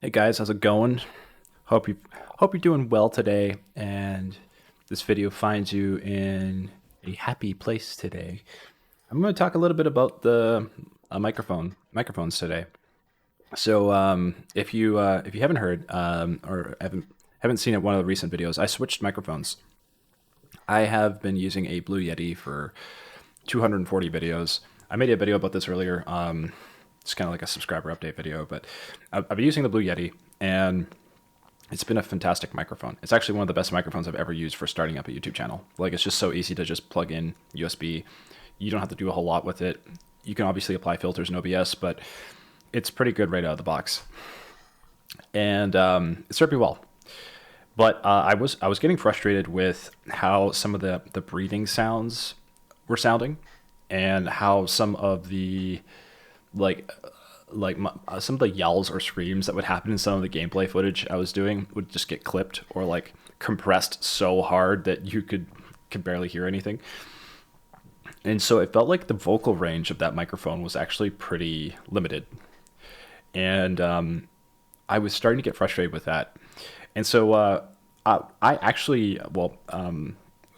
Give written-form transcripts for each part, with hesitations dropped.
Hey guys, how's it going? Hope you hope you're doing well today, and this video finds you in a happy place today. I'm going to talk a little bit about the microphones today. So, if you haven't heard or haven't seen it, one of the recent videos, I switched microphones. I have been using a Blue Yeti for 240 videos. I made a video about this earlier. It's kind of like a subscriber update video, but I've been using the Blue Yeti, and it's been a fantastic microphone. It's actually one of the best microphones I've ever used for starting up a YouTube channel. Like, it's just so easy to just plug in USB. You don't have to do a whole lot with it. You can obviously apply filters and OBS, but it's pretty good right out of the box. And it served me well. But I was getting frustrated with how some of the breathing sounds were sounding, and how some of the like some of the yells or screams that would happen in some of the gameplay footage I was doing would just get clipped or like compressed so hard that you could barely hear anything. And so it felt like the vocal range of that microphone was actually pretty limited. And I was starting to get frustrated with that. And so I actually, I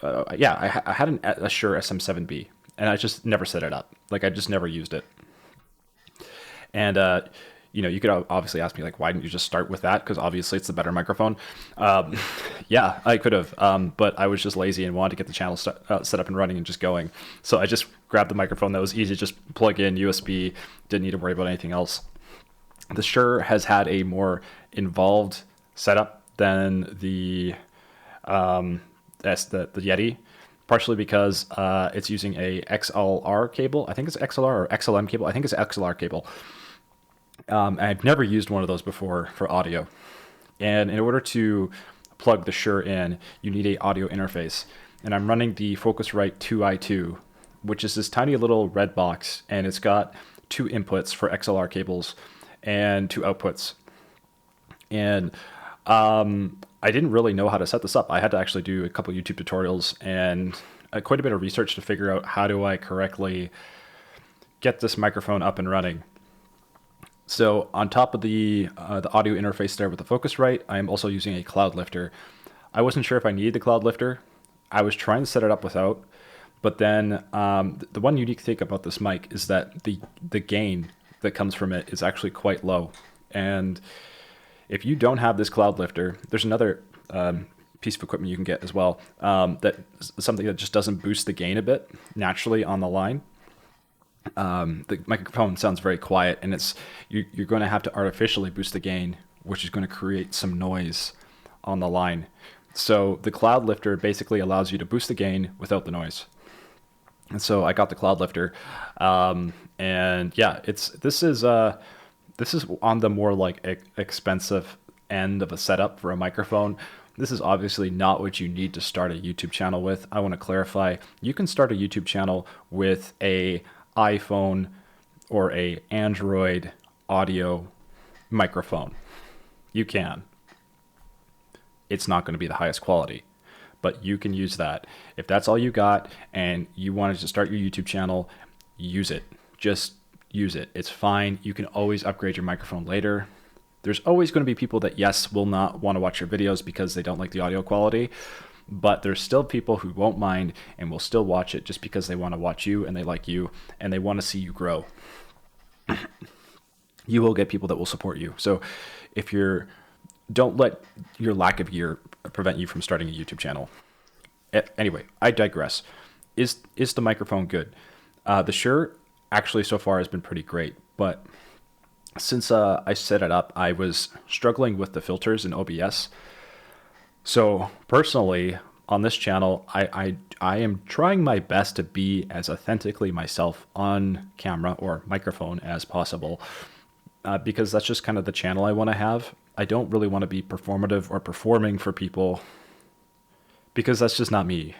had a Shure SM7B, and I just never set it up. Like, I just never used it. And you could obviously ask me, like, why didn't you just start with that? Because obviously it's the better microphone. Um, yeah, I could have, but I was just lazy and wanted to get the channel set up and running and just going. So I just grabbed the microphone that was easy to just plug in USB. Didn't need to worry about anything else. The Shure has had a more involved setup than the Yeti, partially because it's using a XLR cable. I think it's XLR or XLM cable. I think it's XLR cable. I've never used one of those before for audio. And in order to plug the Shure in, you need a audio interface. And I'm running the Focusrite 2i2, which is this tiny little red box, and it's got two inputs for XLR cables and two outputs. And I didn't really know how to set this up. I had to actually do a couple YouTube tutorials and quite a bit of research to figure out how do I correctly get this microphone up and running. So on top of the audio interface there with the Focusrite, I am also using a cloud lifter. I wasn't sure if I needed the cloud lifter. I was trying to set it up without, but then the one unique thing about this mic is that the gain that comes from it is actually quite low. And if you don't have this cloud lifter, there's another piece of equipment you can get as well, that something that just doesn't boost the gain a bit naturally on the line. The microphone sounds very quiet, and you're going to have to artificially boost the gain, which is going to create some noise on the line. So the cloud lifter basically allows you to boost the gain without the noise. And so I got the cloud lifter, and yeah, this is on the more like expensive end of a setup for a microphone. This is obviously not what you need to start a YouTube channel with. I want to clarify, you can start a YouTube channel with a iPhone or a Android audio microphone. You can. It's not going to be the highest quality, but you can use that. If that's all you got and you wanted to start your YouTube channel, use it. Just use it. It's fine. You can always upgrade your microphone later. There's always going to be people that, yes, will not want to watch your videos because they don't like the audio quality, but there's still people who won't mind and will still watch it just because they want to watch you and they like you and they want to see you grow. You will get people that will support you. So don't let your lack of gear prevent you from starting a YouTube channel. Anyway, I digress. Is the microphone good? The Shure actually so far has been pretty great, but since I set it up, I was struggling with the filters in OBS. So personally, on this channel, I am trying my best to be as authentically myself on camera or microphone as possible, because that's just kind of the channel I want to have. I don't really want to be performative or performing for people, because that's just not me.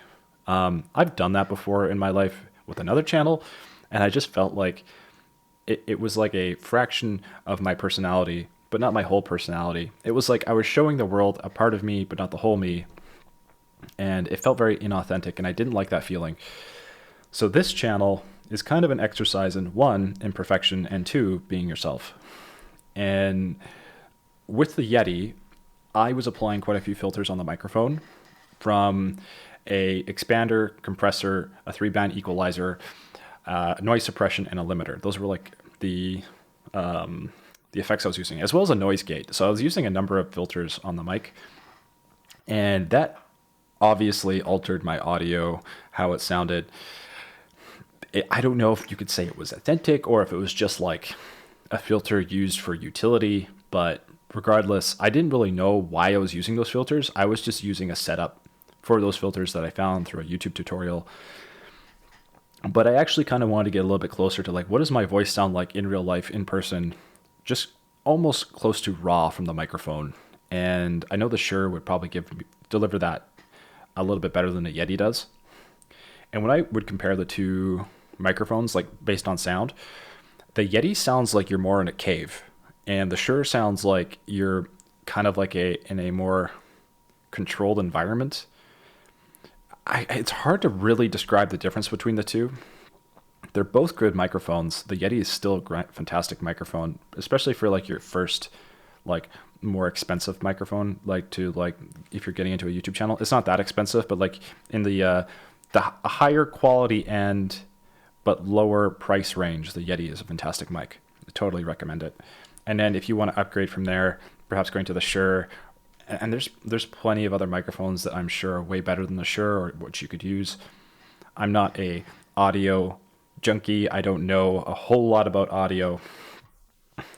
I've done that before in my life with another channel, and I just felt like it was like a fraction of my personality, but not my whole personality. It was like I was showing the world a part of me, but not the whole me. And it felt very inauthentic, and I didn't like that feeling. So this channel is kind of an exercise in one, imperfection, and two, being yourself. And with the Yeti, I was applying quite a few filters on the microphone from a expander, compressor, a 3-band equalizer, noise suppression, and a limiter. Those were like the effects I was using, as well as a noise gate. So I was using a number of filters on the mic, and that obviously altered my audio, how it sounded. I don't know if you could say it was authentic or if it was just like a filter used for utility, but regardless, I didn't really know why I was using those filters. I was just using a setup for those filters that I found through a YouTube tutorial. But I actually kind of wanted to get a little bit closer to like, what does my voice sound like in real life, in person, just almost close to raw from the microphone. And I know the Shure would probably deliver that a little bit better than the Yeti does. And when I would compare the two microphones, like based on sound, the Yeti sounds like you're more in a cave, and the Shure sounds like you're kind of like in a more controlled environment. It's hard to really describe the difference between the two. They're both good microphones. The Yeti is still a fantastic microphone, especially for like your first, like more expensive microphone. Like if you're getting into a YouTube channel, it's not that expensive, but like in the higher quality end, but lower price range, the Yeti is a fantastic mic. I totally recommend it. And then if you want to upgrade from there, perhaps going to the Shure. And there's plenty of other microphones that I'm sure are way better than the Shure or what you could use. I'm not a audio junkie. I don't know a whole lot about audio.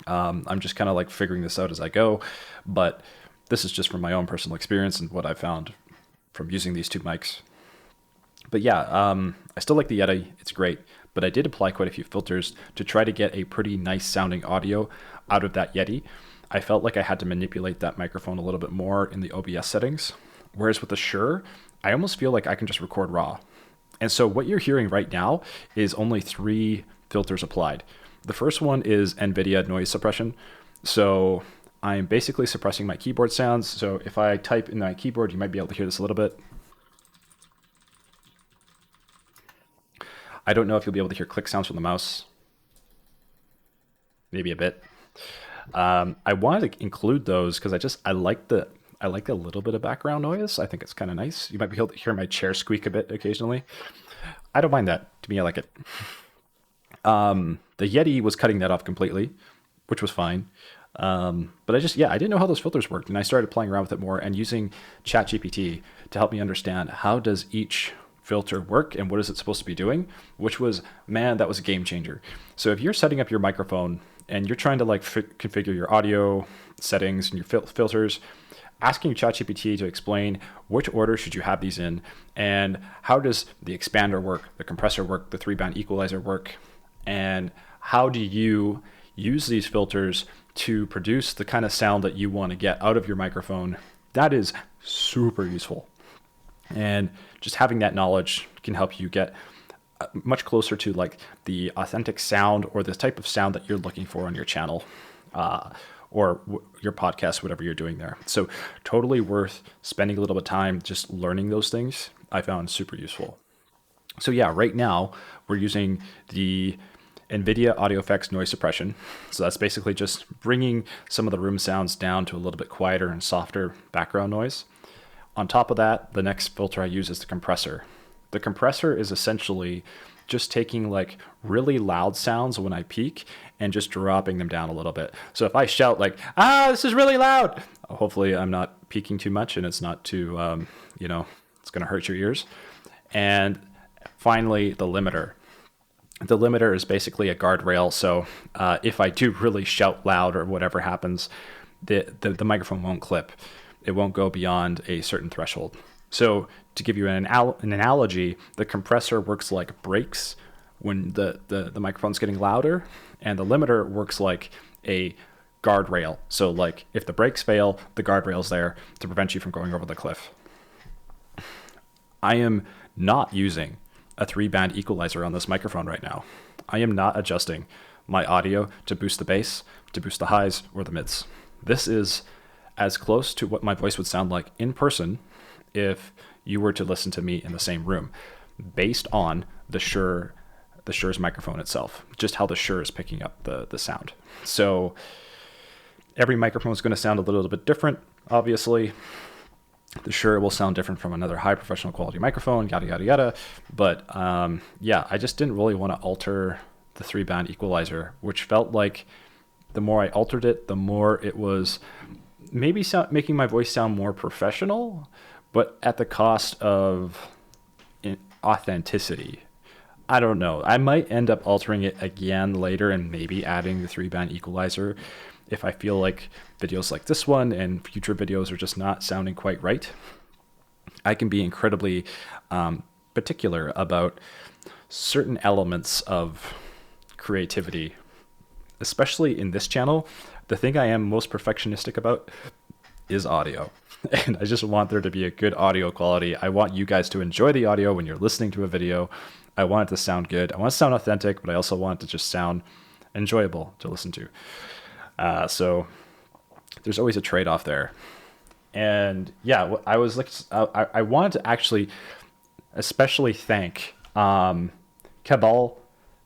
I'm just kind of like figuring this out as I go. But this is just from my own personal experience and what I found from using these two mics. But yeah, I still like the Yeti. It's great. But I did apply quite a few filters to try to get a pretty nice sounding audio out of that Yeti. I felt like I had to manipulate that microphone a little bit more in the OBS settings. Whereas with the Shure, I almost feel like I can just record raw. And so what you're hearing right now is only 3 filters applied. The first one is NVIDIA noise suppression. So I'm basically suppressing my keyboard sounds. So if I type in my keyboard, you might be able to hear this a little bit. I don't know if you'll be able to hear click sounds from the mouse. Maybe a bit. I wanted to include those because I like a little bit of background noise. I think it's kind of nice. You might be able to hear my chair squeak a bit occasionally. I don't mind that. To me, I like it. The Yeti was cutting that off completely, which was fine. But I didn't know how those filters worked, and I started playing around with it more and using ChatGPT to help me understand how does each filter work and what is it supposed to be doing, which was, man, that was a game changer. So if you're setting up your microphone and you're trying to like configure your audio settings and your filters, asking ChatGPT to explain which order should you have these in, and how does the expander work, the compressor work, the 3-band equalizer work, and how do you use these filters to produce the kind of sound that you want to get out of your microphone, that is super useful. And just having that knowledge can help you get much closer to like the authentic sound or the type of sound that you're looking for on your channel or your podcast, whatever you're doing there. So totally worth spending a little bit of time just learning those things. I found super useful. So yeah, right now we're using the NVIDIA Audio Effects noise suppression. So that's basically just bringing some of the room sounds down to a little bit quieter and softer background noise. On top of that, the next filter I use is the compressor. The compressor is essentially just taking like really loud sounds when I peak and just dropping them down a little bit. So if I shout like, this is really loud, hopefully I'm not peaking too much and it's not too, it's going to hurt your ears. And finally, the limiter. The limiter is basically a guardrail. So if I do really shout loud or whatever happens, the microphone won't clip. It won't go beyond a certain threshold. So to give you an analogy, the compressor works like brakes when the microphone's getting louder, and the limiter works like a guardrail. So like if the brakes fail, the guardrail's there to prevent you from going over the cliff. I am not using a 3-band equalizer on this microphone right now. I am not adjusting my audio to boost the bass, to boost the highs, or the mids. This is as close to what my voice would sound like in person if you were to listen to me in the same room, based on the Shure's microphone itself, just how the Shure is picking up the sound. So Every microphone is going to sound a little bit different, obviously. The Shure will sound different from another high professional quality microphone, yada, yada, yada. But yeah, I just didn't really want to alter the 3-band equalizer, which felt like the more I altered it, the more it was maybe making my voice sound more professional, but at the cost of authenticity. I don't know. I might end up altering it again later and maybe adding the 3-band equalizer if I feel like videos like this one and future videos are just not sounding quite right. I can be incredibly particular about certain elements of creativity, especially in this channel. The thing I am most perfectionistic about is audio. And I just want there to be a good audio quality. I want you guys to enjoy the audio when you're listening to a video. I want it to sound good. I want it to sound authentic, but I also want it to just sound enjoyable to listen to. So there's always a trade-off there. And yeah, I was like, I wanted to actually especially thank Cabal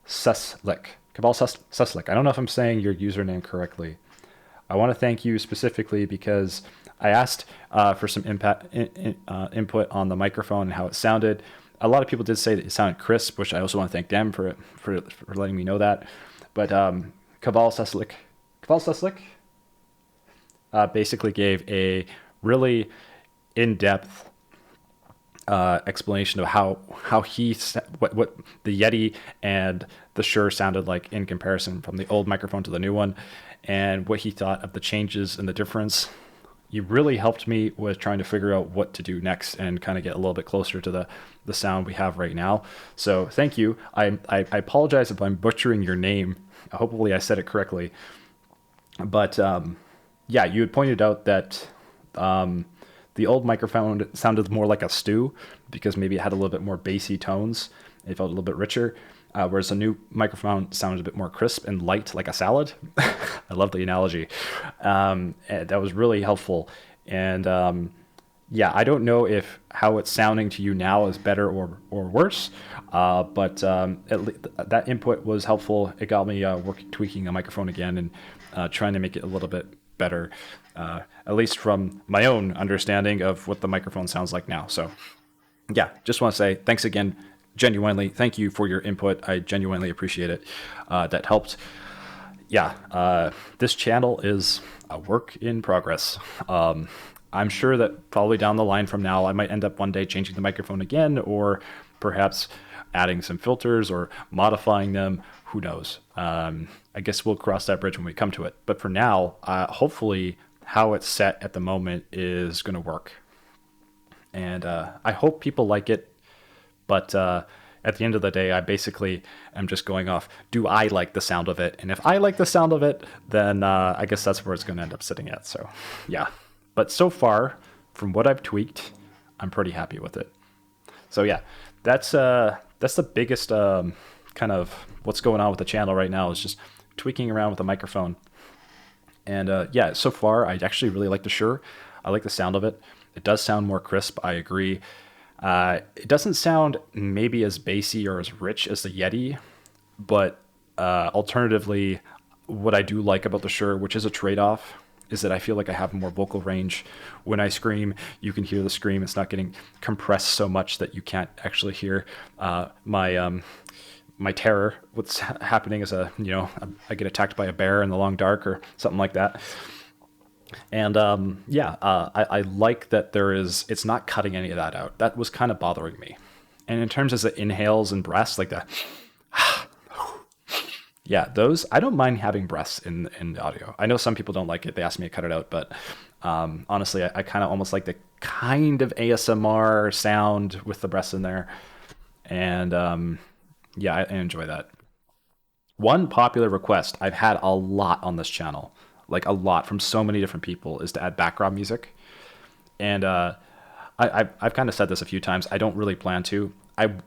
Suslik. Cabal Suslik. I don't know if I'm saying your username correctly. I want to thank you specifically because I asked for some input on the microphone and how it sounded. A lot of people did say that it sounded crisp, which I also want to thank them for letting me know that. But Cabal Suslik basically gave a really in-depth explanation of how what the Yeti and the Shure sounded like in comparison from the old microphone to the new one, and what he thought of the changes and the difference. You really helped me with trying to figure out what to do next and kind of get a little bit closer to the sound we have right now. So thank you. I apologize if I'm butchering your name. Hopefully I said it correctly. But yeah, you had pointed out that the old microphone sounded more like a stew because maybe it had a little bit more bassy tones. It felt a little bit richer. Whereas the new microphone sounded a bit more crisp and light, like a salad. I love the analogy. And that was really helpful. And yeah, I don't know if how it's sounding to you now is better or worse, but that input was helpful. It got me tweaking the microphone again and trying to make it a little bit better, at least from my own understanding of what the microphone sounds like now. So yeah, just want to say thanks again. Genuinely, thank you for your input. I genuinely appreciate it. That helped. Yeah, this channel is a work in progress. I'm sure that probably down the line from now, I might end up one day changing the microphone again, or perhaps adding some filters or modifying them. Who knows? I guess we'll cross that bridge when we come to it. But for now, hopefully how it's set at the moment is going to work. And I hope people like it. But at the end of the day, I basically am just going off, do I like the sound of it? And if I like the sound of it, then I guess that's where it's going to end up sitting at. So yeah. But so far, from what I've tweaked, I'm pretty happy with it. So yeah, that's the biggest kind of what's going on with the channel right now is just tweaking around with the microphone. And yeah, so far, I actually really like the Shure. I like the sound of it. It does sound more crisp. I agree. It doesn't sound maybe as bassy or as rich as the Yeti, but alternatively, what I do like about the Shure, which is a trade-off, is that I feel like I have more vocal range. When I scream, you can hear the scream. It's not getting compressed so much that you can't actually hear my terror. What's happening is I get attacked by a bear in the long dark or something like that. And yeah, I like that it's not cutting any of that out. That was kind of bothering me. And in terms of the inhales and breaths, like that, yeah, those, I don't mind having breaths in the audio. I know some people don't like it. They ask me to cut it out, but honestly, I kind of almost like the kind of ASMR sound with the breaths in there. And yeah, I enjoy that. One popular request I've had a lot on this channel, like a lot from so many different people, is to add background music. And I've kind of said this a few times. I don't really plan to.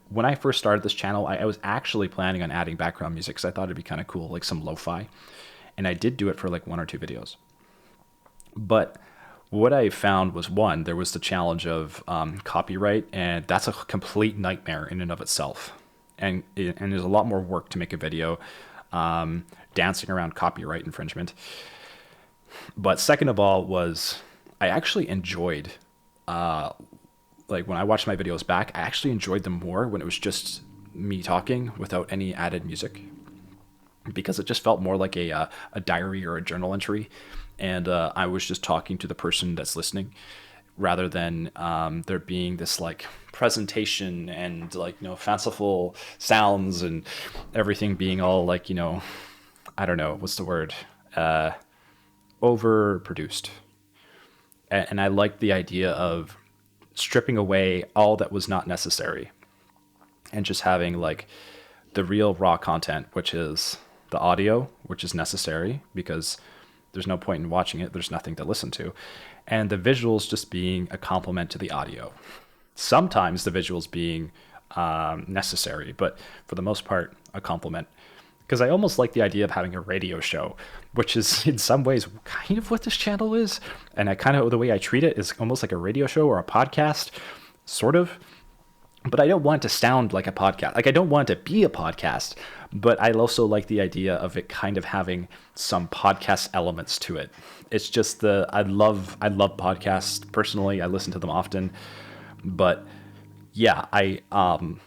When I first started this channel, I was actually planning on adding background music because I thought it'd be kind of cool, like some lo-fi. And I did do it for like 1 or 2 videos. But what I found was, one, there was the challenge of copyright, and that's a complete nightmare in and of itself. And there's a lot more work to make a video dancing around copyright infringement. But second of all was I actually enjoyed, like when I watched my videos back, I actually enjoyed them more when it was just me talking without any added music, because it just felt more like a diary or a journal entry. And I was just talking to the person that's listening rather than there being this like presentation and like, fanciful sounds and everything being all like, I don't know, what's the word? Overproduced. And I liked the idea of stripping away all that was not necessary and just having like the real raw content, which is the audio, which is necessary because there's no point in watching it. There's nothing to listen to. And the visuals just being a complement to the audio. Sometimes the visuals being necessary, but for the most part, a complement. Because I almost like the idea of having a radio show, which is in some ways kind of what this channel is. And I kind of, the way I treat it is almost like a radio show or a podcast, sort of. But I don't want it to sound like a podcast. Like I don't want it to be a podcast, but I also like the idea of it kind of having some podcast elements to it. It's just I love podcasts personally. I listen to them often, but yeah, I don't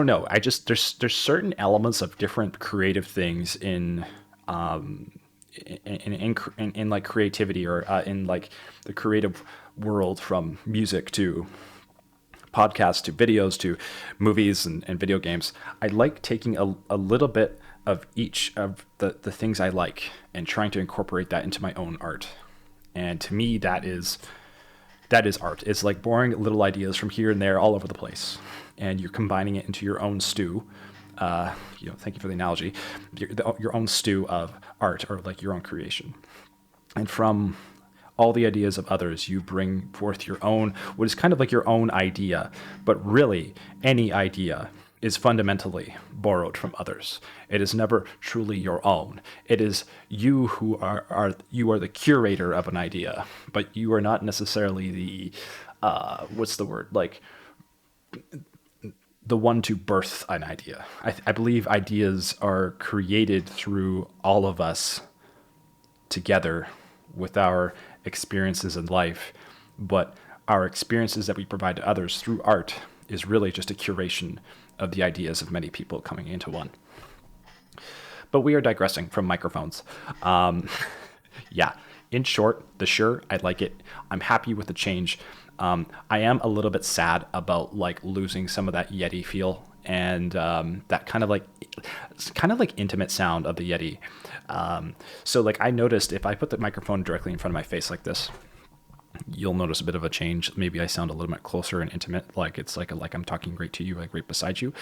know. I just there's certain elements of different creative things in like creativity or in like the creative world, from music to podcasts to videos to movies and video games. I like taking a little bit of each of the things I like and trying to incorporate that into my own art. And to me, that is art. It's like boring little ideas from here and there all over the place, and you're combining it into your own stew. Thank you for the analogy. Your own stew of art, or like your own creation. And from all the ideas of others, you bring forth your own, what is kind of like your own idea. But really, any idea is fundamentally borrowed from others. It is never truly your own. It is you who are the curator of an idea, but you are not necessarily the what's the word, like the one to birth an idea. I believe ideas are created through all of us together with our experiences in life, but our experiences that we provide to others through art is really just a curation of the ideas of many people coming into one. But we are digressing from microphones. Yeah, in short, the Shure, I like it. I'm happy with the change. I am a little bit sad about like losing some of that Yeti feel and that kind of like intimate sound of the Yeti. So like I noticed if I put the microphone directly in front of my face like this, you'll notice a bit of a change. Maybe I sound a little bit closer and intimate, like it's like I'm talking right to you, like right beside you.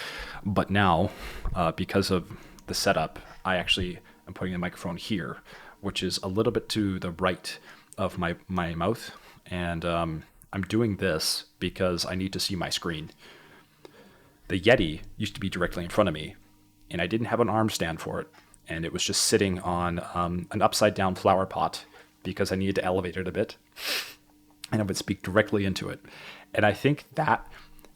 But now, because of the setup, I actually am putting the microphone here, which is a little bit to the right of my mouth. And I'm doing this because I need to see my screen. The Yeti used to be directly in front of me, and I didn't have an arm stand for it. And it was just sitting on an upside down flower pot because I needed to elevate it a bit. And I would speak directly into it. And I think that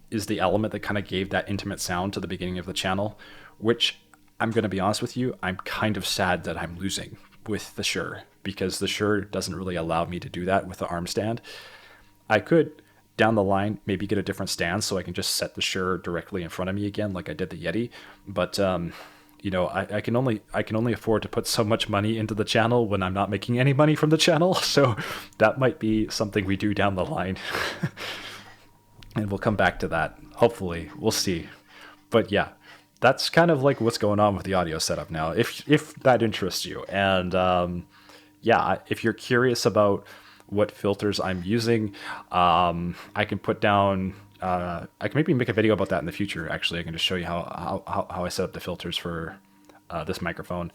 is the element that kind of gave that intimate sound to the beginning of the channel, which I'm going to be honest with you, I'm kind of sad that I'm losing with the Shure, because the Shure doesn't really allow me to do that with the arm stand. I could, down the line, maybe get a different stand so I can just set the Shure directly in front of me again like I did the Yeti. But I can only afford to put so much money into the channel when I'm not making any money from the channel. So that might be something we do down the line. And we'll come back to that. Hopefully, we'll see. But yeah, that's kind of like what's going on with the audio setup now, if that interests you. And if you're curious about what filters I'm using, I can put down I can maybe make a video about that in the future. Actually, I can just show you how I set up the filters for this microphone.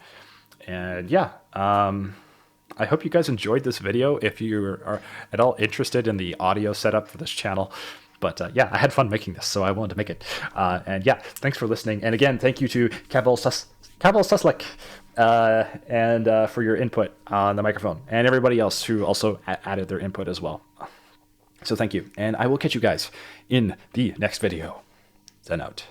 And yeah, I hope you guys enjoyed this video. If you are at all interested in the audio setup for this channel. But yeah, I had fun making this, so I wanted to make it. And yeah, thanks for listening. And again, thank you to Kavel Suslik and for your input on the microphone, and everybody else who also added their input as well. So thank you, and I will catch you guys in the next video. Then out.